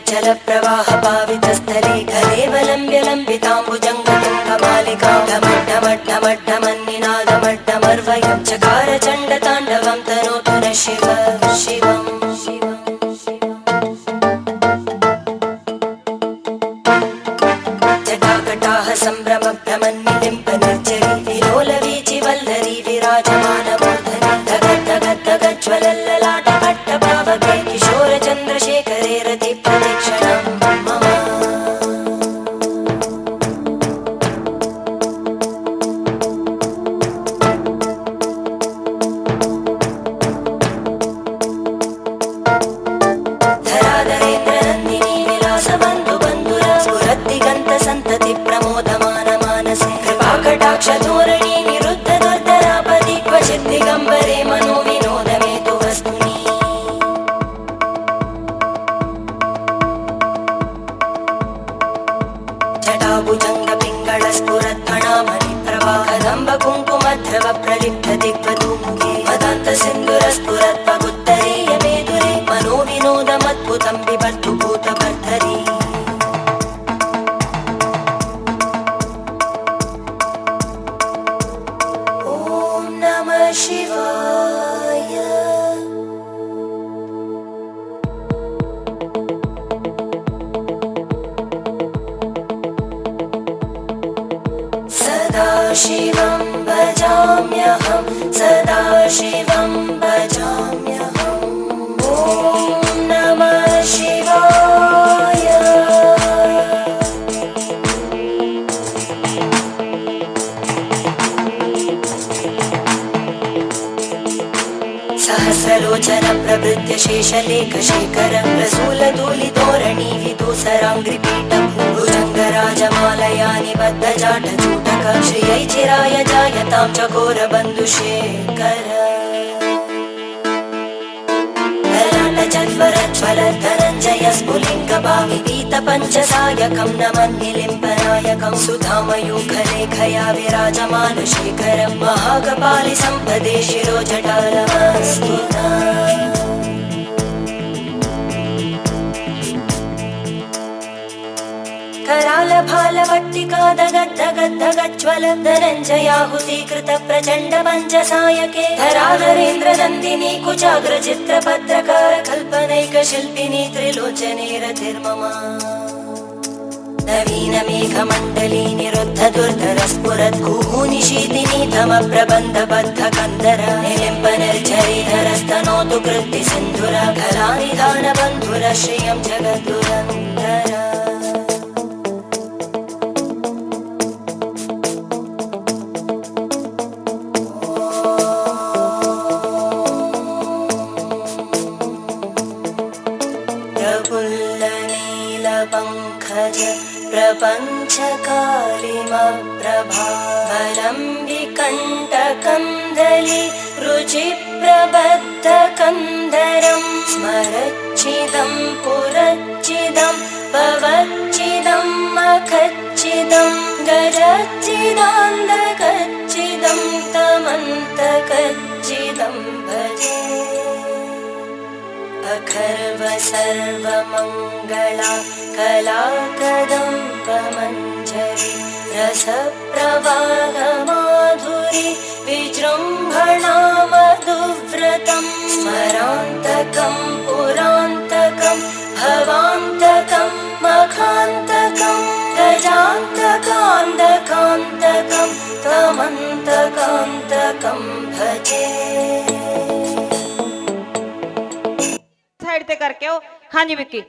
जल प्रवाह पावितस्थले कलेवलम्ब्य लम्बिताम्बुजङ्गतुङ्गमालिका ढमड्ढमड्ढमड्ढमन्निनादमड्ढमर्वयं चकार चण्डताण्डवं तनोतु नः शिव शिवम् जटाकटाह सम्भ्रमभ्रमन्निलिम्ब निर्जरी विलोलवीचि वल्लरी विराजमानमूर्धनि धगद्धगद्धगज्ज्वलल्ललाटपट्टपावके किशोरचन्द्रशेखरे रतिप्रदक्षिणं मम धराधरेन्द्रनन्दिनी विलासबन्धुबन्धुरा स्फुरद्दिगन्तसन्तति प्रमोदमान मानसे कृपाकटाक्षधोरणी निरुद्ध दुर्धरापदि क्वचित् दिगम्बरे मनो विनोदमेतु वस्तुनि जटाभुजङ्गपिङ्गळस्फुरद्फणामणिप्रभा कदम्बकुङ्कुमध्रव प्रलिप्त दिग्वधूमुखे मदान्तसिन्धुरस्फुरद्वगुत्तरीयमेदुरे मनो विनोदमद्भुतं बिभर्तु भूतभर्धरी ॐ नमः शिवाय सदाशिवं भजाम्यहं सदाशिवं भजाम्यहम् ॐ नमः शिवाय सहस्रलोचन प्रभृत्य शेषलेखशेखर रसूलधूलिधोರಣಿ विदूसराङ्घ्रिपीठ भुजङ्गराजमालया निबद्धजाटचूटक श्रियै चिराय जायतां चकोरबन्धुशेखर ललाटचत्वरज्वलद्धनञ्जय स्फुलिङ्गभाविपीतपञ्चसायकं नमन्निलिम्बनायकं सुधामयूखलेखया विराजमानशेखरं महाकपालि सम्पदे शिरोजटालमस्तु करालभालवट्टिका दगद्धगद्धगज्ज्वल धनञ्जयाहुतीकृत प्रचण्ड पञ्चसायके धराधरेन्द्रनन्दिनी कुचाग्रचित्रपत्रकार कल्पनैकशिल्पिनी त्रिलोचने रतिर्मम नवीनमेघमण्डली निरुद्ध दुर्धरस्फुरद्गूनिशीतिनी तमप्रबन्धबद्धकन्दर निलिम्ब निर्झरीधरस्तनोतु कृत्तिसिन्धुर कलानिधानबन्धुर श्रियं जगद्दुरन्धर प्रफुल्लनीलपङ्कज प्रपञ्चकालिमप्रभावलं विकण्टकन्दली रुचिप्रबद्धकन्धरं स्मरच्चिदं पुरच्चिदं भवच्चिदं मखच्चिदं गजच्चिदान्धकच्चिदं तमन्तकच्चिदं भजे अखर्व सर्वमङ्गला कलाकदम्बमञ्जरी रसप्रवाहमाधुरी विजृम्भणा मधुव्रतं स्मरान्तकं पुरान्तकं भवान्तकं मखान्तकं गजान्तकान्तकान्तकं तमन्तकान्तकं भजे साइड ते करके हो। हाँ जी विक्की।